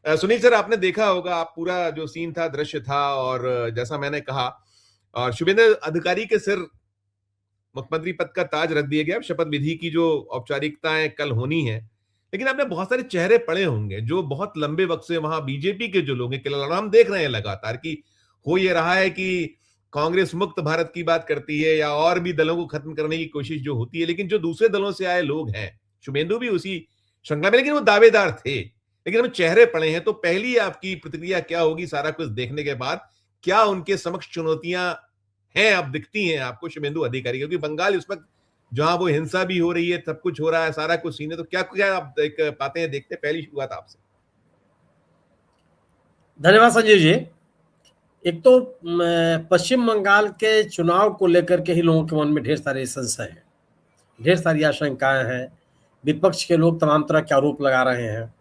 Sunil sir, आपने देखा होगा, आप पूरा जो सीन था, दृश्य था, और जैसा मैंने कहा, और शुभेंद्र अधिकारी के सिर मुख्यमंत्री पद का ताज रख दिया गया। शपथ विधि की जो औपचारिकताएं कल होनी है, लेकिन आपने बहुत सारे चेहरे पड़े होंगे जो बहुत लंबे वक्त से वहां बीजेपी के जो लोग हैं, हम देख रहे हैं लगातार कि हो ये रहा है कि कांग्रेस मुक्त भारत की बात करती है या और भी दलों को खत्म करने की कोशिश जो होती है, लेकिन जो दूसरे दलों से आए लोग हैं, शुभेंदु भी उसी श्रृंखला में, लेकिन वो दावेदार थे, लेकिन हम चेहरे पड़े हैं। तो पहली आपकी प्रतिक्रिया क्या होगी सारा कुछ देखने के बाद? क्या उनके समक्ष चुनौतियां हैं, अब दिखती हैं आपको शुभेंदु अधिकारी? क्योंकि बंगाल इस वक्त जहां वो हिंसा भी हो रही है, सब कुछ हो रहा है, सारा कुछ सीन है, तो क्या क्या आप देख पाते हैं, देखते हैं? पहली शुरुआत आपसे। धन्यवाद संजीव जी। एक तो पश्चिम बंगाल के चुनाव को लेकर के ही लोगों के मन में ढेर सारे संशय हैं, ढेर सारी आशंकाएं हैं। विपक्ष के लोग तमाम तरह के आरोप लगा रहे हैं।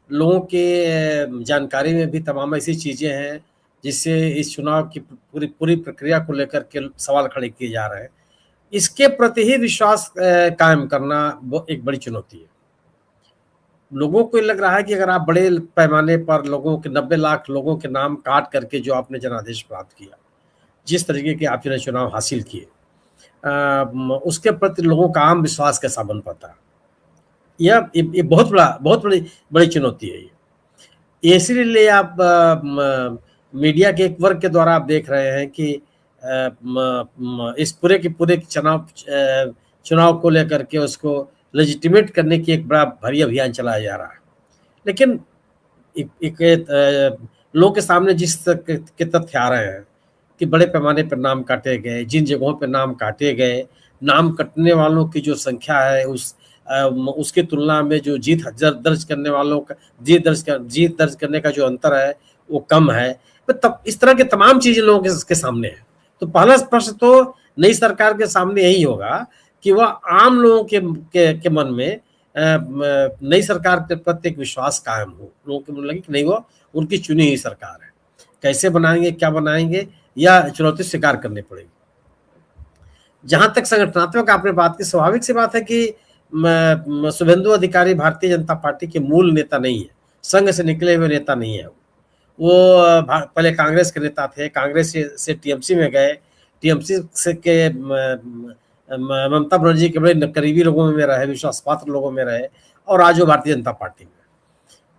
लोगों के जानकारी में भी तमाम ऐसी चीजें हैं जिससे इस चुनाव की पूरी पूरी प्रक्रिया को लेकर के सवाल खड़े किए जा रहे हैं। इसके प्रति ही विश्वास कायम करना एक बड़ी चुनौती है। लोगों को लग रहा है कि अगर आप बड़े पैमाने पर लोगों के 90 लाख लोगों के नाम काट करके जो आपने जनादेश प्राप्त किया, जिस तरीके के आपने चुनाव हासिल किए, उसके प्रति लोगों का आम विश्वास कैसा बन पाता है, ये बहुत बड़ी चुनौती है। ये इसीलिए आप मीडिया के एक वर्ग के द्वारा आप देख रहे हैं कि इस पूरे के पूरे चुनाव को लेकर के उसको लेजिटिमेट करने की एक बड़ा भारी अभियान चलाया जा रहा है। लेकिन लोगों के सामने जिस के तथ्य आ रहे हैं कि बड़े पैमाने पर नाम काटे गए, जिन जगहों पर नाम काटे गए, नाम कटने वालों की जो संख्या है उसकी तुलना में जो जीत दर्ज करने वालों का जीत दर्ज करने का जो अंतर है वो कम है। तो तब इस तरह के तमाम चीजें लोगों के सामने है। तो पहला प्रश्न तो नई सरकार के सामने यही होगा कि वह आम लोगों के मन में नई सरकार के प्रति एक विश्वास कायम हो, लोगों के मन लगे कि नहीं, वो उनकी चुनी हुई सरकार है। कैसे बनाएंगे, क्या बनाएंगे, या चुनौती स्वीकार करनी पड़ेगी। जहां तक संगठनात्मक आपने बात की, स्वाभाविक सी बात है कि शुभेंदु अधिकारी भारतीय जनता पार्टी के मूल नेता नहीं है, संघ से निकले हुए नेता नहीं है। वो पहले कांग्रेस के नेता थे, कांग्रेस से टीएमसी में गए, टीएमसी से के ममता बनर्जी के बड़े करीबी लोगों में रहे, विश्वास पात्र लोगों में रहे, और आज वो भारतीय जनता पार्टी में।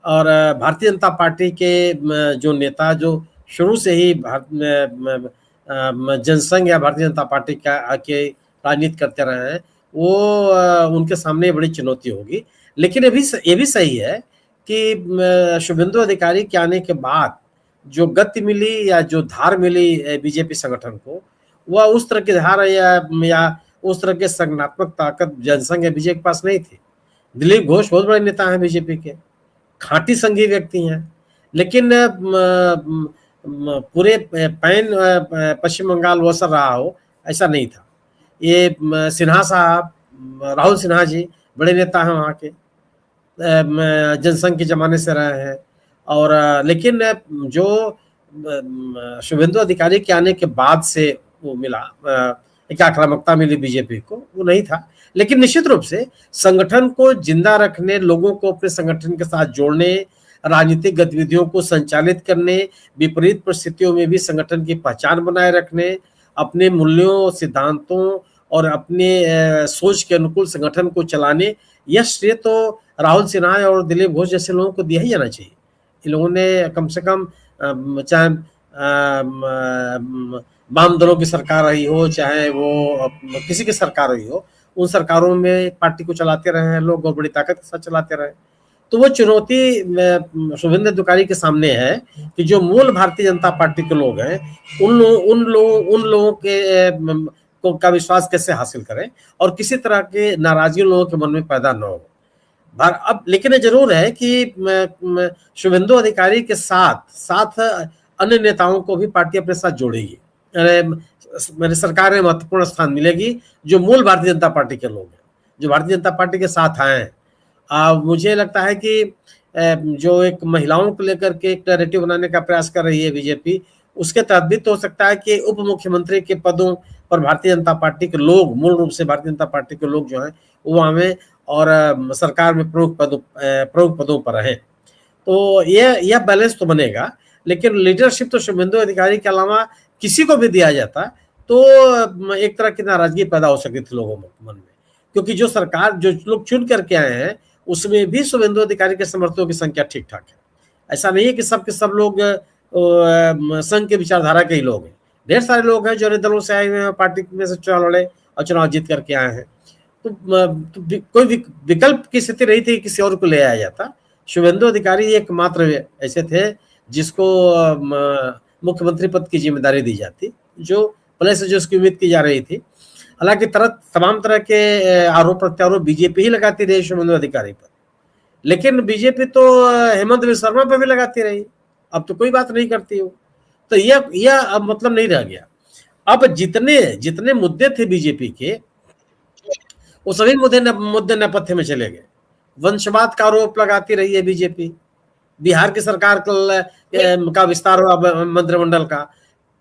और भारतीय जनता पार्टी के जो नेता जो शुरू से ही जनसंघ या भारतीय जनता पार्टी के राजनीति करते रहे हैं, वो उनके सामने बड़ी चुनौती होगी। लेकिन ये भी सही है कि शुभेंदु अधिकारी के आने के बाद जो गति मिली या जो धार मिली बीजेपी संगठन को, वह उस तरह की धार या उस तरह के संगठनात्मक ताकत जनसंघ या बीजेपी के पास नहीं थी। दिलीप घोष बहुत बड़े नेता हैं बीजेपी के, खाटी संघी व्यक्ति हैं, लेकिन पूरे पैन पश्चिम बंगाल वो असर रहा हो ऐसा नहीं था। ये सिन्हा साहब, राहुल सिन्हा जी बड़े नेता हैं वहाँ के, जनसंघ के जमाने से रहे हैं। और लेकिन जो शुभेंदु अधिकारी के आने के बाद से वो मिला, एक आक्रामकता मिली बीजेपी को, वो नहीं था। लेकिन निश्चित रूप से संगठन को जिंदा रखने, लोगों को अपने संगठन के साथ जोड़ने, राजनीतिक गतिविधियों को संचालित करने, विपरीत परिस्थितियों में भी संगठन की पहचान बनाए रखने, अपने मूल्यों, सिद्धांतों और अपने सोच के अनुकूल संगठन को चलाने, यह श्रेय तो राहुल सिन्हा और दिलीप घोष जैसे लोगों को दिया ही जाना चाहिए। इन लोगों ने कम से कम, चाहे वाम दलों की सरकार रही हो, चाहे वो किसी की सरकार रही हो, उन सरकारों में पार्टी को चलाते रहे हैं लोग और बड़ी ताकत के साथ चलाते रहे। तो वो चुनौती शुभेंदु अधिकारी के सामने है कि जो मूल भारतीय जनता पार्टी के लोग हैं, उन लोगों के का विश्वास कैसे हासिल करें और किसी तरह के नाराजगी लोगों के मन में पैदा न हो। अब लेकिन ये जरूर है कि शुभेंदु अधिकारी के साथ अन्य नेताओं को भी पार्टी अपने साथ जोड़ेगी। मेरी सरकार में महत्वपूर्ण स्थान मिलेगी जो मूल भारतीय जनता पार्टी के लोग हैं, जो भारतीय जनता पार्टी के साथ आए हैं। मुझे लगता है कि जो एक महिलाओं को लेकर के एक नैरेटिव बनाने का प्रयास कर रही है बीजेपी, उसके तहत भी तो हो सकता है कि उप मुख्यमंत्री के पदों पर भारतीय जनता पार्टी के लोग, मूल रूप से भारतीय जनता पार्टी के लोग जो हैं वो आवे और सरकार में प्रमुख पदों पर रहें। तो यह बैलेंस तो बनेगा, लेकिन लीडरशिप तो शुभेंदु अधिकारी के अलावा किसी को भी दिया जाता तो एक तरह की नाराजगी पैदा हो सकती थी लोगों मन में, क्योंकि जो सरकार जो लोग चुन करके आए हैं उसमें भी शुभेंदु अधिकारी के समर्थकों की संख्या ठीक ठाक है। ऐसा नहीं है कि सब के सब लोग संघ के विचारधारा के ही लोग हैं, ढेर सारे लोग हैं जो अन्य दलों से आए हुए हैं, पार्टी में से चुनाव लड़े और चुनाव जीत करके आए हैं। तो कोई विकल्प की स्थिति नहीं थी, किसी और को ले आया जाता। शुभेंदु अधिकारी एकमात्र ऐसे थे जिसको मुख्यमंत्री पद की जिम्मेदारी दी जाती, जो पहले से जो उसकी उम्मीद की जा रही थी। हालांकि तमाम तरह के आरोप प्रत्यारोप बीजेपी ही लगाती रही शुभेंदु अधिकारी पर, लेकिन बीजेपी तो हेमंत बिस्वा शर्मा पर भी लगाती रही, अब तो कोई बात नहीं करती हो। तो यह अब मतलब नहीं रह गया। अब जितने जितने मुद्दे थे बीजेपी के, वो सभी मुद्दे नेपथ्य में चले गए। वंशवाद का आरोप लगाती रही है बीजेपी, बिहार की सरकार का विस्तार हुआ मंत्रिमंडल का,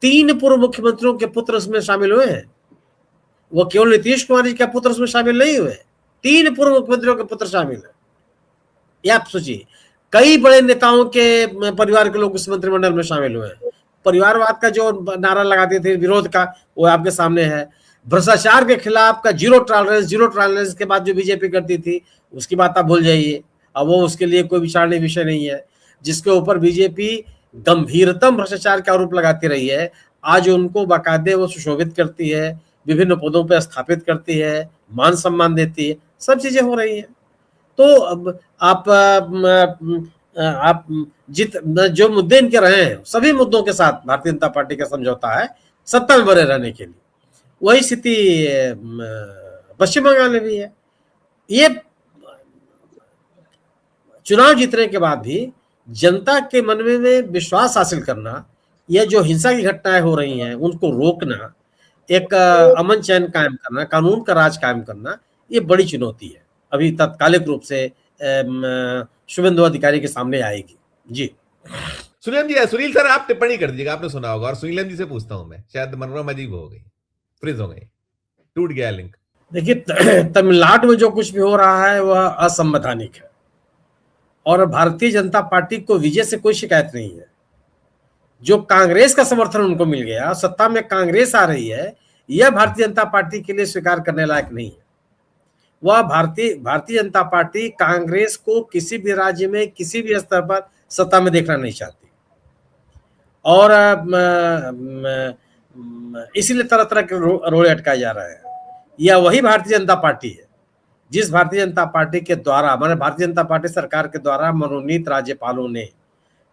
3 पूर्व मुख्यमंत्रियों के पुत्र उसमें शामिल हुए हैं, वो केवल नीतीश कुमार जी के पुत्र उसमें शामिल नहीं हुए, 3 पूर्व मुख्यमंत्रियों के पुत्र शामिल है। ये आप सोचिए, कई बड़े नेताओं के परिवार के लोग उस मंत्रिमंडल में शामिल हुए हैं। परिवारवाद का जो नारा लगाते थे विरोध का, वो आपके सामने है। भ्रष्टाचार के खिलाफ का जीरो टॉलरेंस के बाद जो बीजेपी करती थी उसकी बात आप भूल जाइए, अब वो उसके लिए कोई विचारने विषय नहीं है। जिसके ऊपर बीजेपी गंभीरतम भ्रष्टाचार के आरोप लगाती रही है, आज उनको बाकायदे वो सुशोभित करती है, विभिन्न पदों पर स्थापित करती है, मान सम्मान देती है, सब चीजें हो रही है। तो अब आप जो मुद्दे इनके रहे हैं सभी मुद्दों के साथ भारतीय जनता पार्टी का समझौता है सत्ता में बने रहने के लिए। वही स्थिति पश्चिम बंगाल में भी है। ये चुनाव जीतने के बाद भी जनता के मन में विश्वास हासिल करना, यह जो हिंसा की घटनाएं हो रही हैं उनको रोकना, एक अमन चैन कायम करना, कानून का राज कायम करना, ये बड़ी चुनौती है, अभी तात्कालिक रूप से शुभेंदु अधिकारी के सामने आएगी। जी सुनील सर आप टिप्पणी कर दीजिएगा, आपने सुना होगा, और सुनील जी से पूछता हूं मैं, शायद मनोरमा अजीब हो गई, फ्रीज हो गई, टूट गया लिंक। देखिए, तमिलनाडु में जो कुछ भी हो रहा है वह असंवैधानिक है और भारतीय जनता पार्टी को विजय से कोई शिकायत नहीं है। जो कांग्रेस का समर्थन उनको मिल गया, सत्ता में कांग्रेस आ रही है, यह भारतीय जनता पार्टी के लिए स्वीकार करने लायक नहीं है। वह भारतीय जनता पार्टी कांग्रेस को किसी भी राज्य में किसी भी स्तर पर सत्ता में देखना नहीं चाहती और इसीलिए तरह तरह के रोड़े अटकाए जा रहे हैं। यह वही भारतीय जनता पार्टी है जिस भारतीय जनता पार्टी के द्वारा, माने भारतीय जनता पार्टी सरकार के द्वारा मनोनीत राज्यपालों ने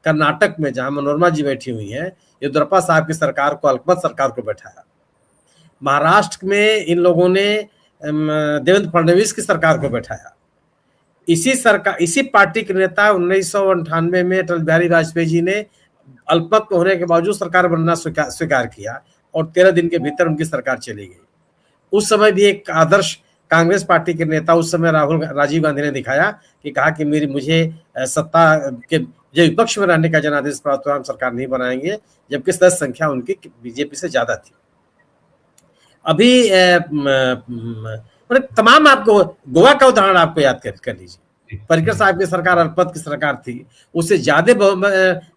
कर्नाटक में, जहां मनोरमा जी बैठी हुई हैं, येदियुरप्पा साहब की सरकार को, अल्पमत सरकार को बैठाया। महाराष्ट्र में इन लोगों ने देवेंद्र फडणवीस की सरकार को बैठाया। इसी पार्टी के नेता 1998 में अटल बिहारी वाजपेयी जी ने अल्पमत होने के बावजूद सरकार बनना स्वीकार किया और 13 दिन के भीतर उनकी सरकार चली गई। उस समय भी एक आदर्श कांग्रेस पार्टी के नेता, उस समय राजीव गांधी ने दिखाया कि कहा कि मुझे सत्ता के जो विपक्ष में रहने का जनादेश प्राप्त हुआ, हम सरकार नहीं बनाएंगे, जबकि सदस्य संख्या उनकी बीजेपी से ज्यादा थी। अभी तमाम, आपको गोवा का उदाहरण आपको याद कर लीजिए, पर्रिकर साहब की सरकार अल्पमत की सरकार थी, उससे ज्यादा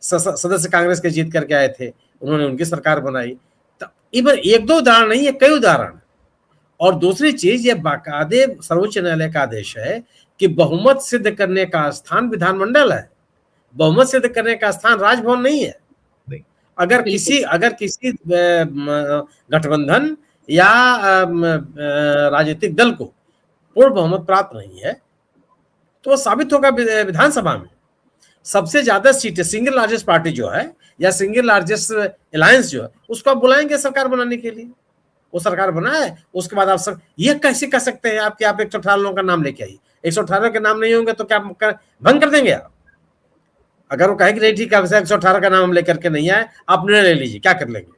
सदस्य कांग्रेस के जीत करके आए थे, उन्होंने उनकी सरकार बनाई। इवन 1-2 उदाहरण नहीं है, कई उदाहरण। और दूसरी चीज, ये बाकायदे सर्वोच्च न्यायालय का आदेश है कि बहुमत सिद्ध करने का स्थान विधानमंडल है, बहुमत सिद्ध करने का स्थान राजभवन नहीं है। अगर किसी गठबंधन या राजनीतिक दल को पूर्ण बहुमत प्राप्त नहीं है तो वो साबित होगा विधानसभा में। सबसे ज्यादा सीटें सिंगल लार्जेस्ट पार्टी जो है या सिंगल लार्जेस्ट अलायंस जो है, उसको आप बुलाएंगे सरकार बनाने के लिए, वो सरकार बनाए, उसके बाद आप ये कैसे कह सकते हैं आप 118 लोगों का नाम लेके आइए। 118 के नाम नहीं होंगे तो क्या भंग कर देंगे आप? अगर वो कहे कि नहीं ठीक है 118 का नाम हम लेकर के नहीं आए, आप निर्णय ले लीजिए, क्या कर लेंगे?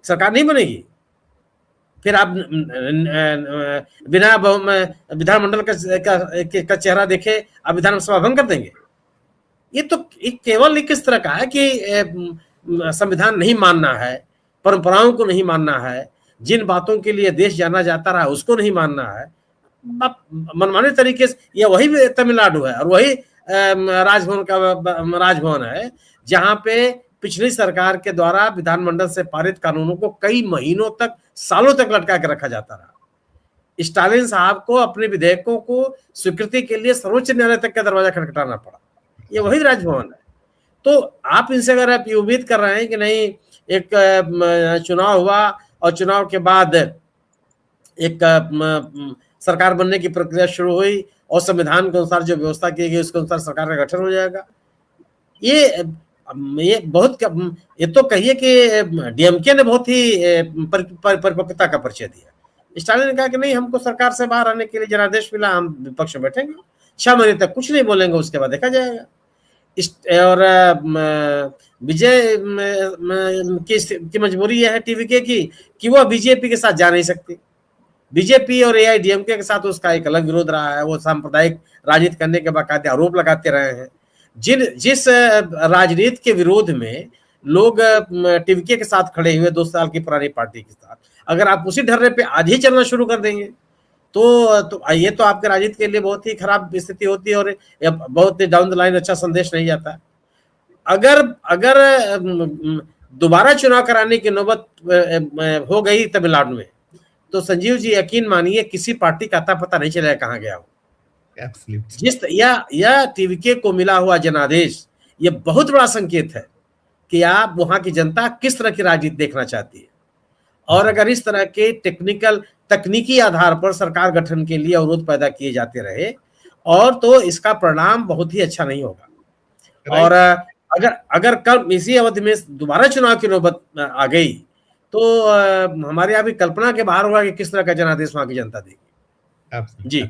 सरकार नहीं बनेगी। फिर आप बिना विधानमंडल का चेहरा देखे आप विधानसभा भंग कर देंगे। ये तो केवल किस तरह का है कि संविधान नहीं मानना है, परंपराओं को नहीं मानना है, जिन बातों के लिए देश जाना जाता रहा उसको नहीं मानना है। मनमाने तरीके से, यह वही तमिलनाडु है और वही राजभवन का राजभवन है, जहां पे पिछली सरकार के द्वारा विधानमंडल से पारित कानूनों को कई महीनों तक, सालों तक लटका के रखा जाता रहा। स्टालिन साहब को अपने विधेयकों को स्वीकृति के लिए सर्वोच्च न्यायालय तक का दरवाजा खटखटाना पड़ा। ये वही राजभवन है। तो आप इनसे अगर आप ये उम्मीद कर रहे हैं कि नहीं, एक चुनाव हुआ और चुनाव के बाद एक सरकार बनने की प्रक्रिया शुरू हुई और संविधान के अनुसार जो व्यवस्था की गई उसके अनुसार सरकार का गठन हो जाएगा, ये बहुत, ये तो कहिए कि डीएमके ने बहुत ही परिपक्वता का परिचय दिया। स्टालिन ने कहा कि नहीं, हमको सरकार से बाहर आने के लिए जनादेश मिला, हम विपक्ष में बैठेंगे, 6 महीने तक कुछ नहीं बोलेंगे, उसके बाद देखा जाएगा। और विजय की मजबूरी यह है टीवीके की कि वह बीजेपी के साथ जा नहीं सकती। बीजेपी और एआईडीएमके के साथ उसका एक अलग विरोध रहा है, वो सांप्रदायिक राजनीति करने के बाकायदे आरोप लगाते रहे हैं। जिस राजनीति के विरोध में लोग टीवीके के साथ खड़े हुए 2 साल की पुरानी पार्टी के साथ, अगर आप उसी ढर्रे पे आज ही चलना शुरू कर देंगे तो ये तो आपके राजनीति के लिए बहुत ही खराब स्थिति होती है और बहुत ही डाउन द लाइन अच्छा संदेश नहीं जाता। अगर दोबारा चुनाव कराने की नौबत हो गई तमिलनाडु में, तो संजीव जी यकीन मानिए किसी पार्टी का अता पता नहीं चलेगा कहाँ गया हो। या टीवीके को मिला हुआ जनादेश ये बहुत बड़ा संकेत है कि आप वहां की जनता किस तरह की राजनीति देखना चाहती है। और अगर इस तरह के तकनीकी आधार पर सरकार गठन के लिए अवरोध पैदा किए जाते रहे और तो इसका परिणाम बहुत ही अच्छा नहीं होगा। और अगर कल इसी अवधि में दोबारा चुनाव की नौबत आ गई तो हमारे यहाँ भी कल्पना के बाहर होगा कि किस तरह का जनादेश वहां की जनता देगी। जी।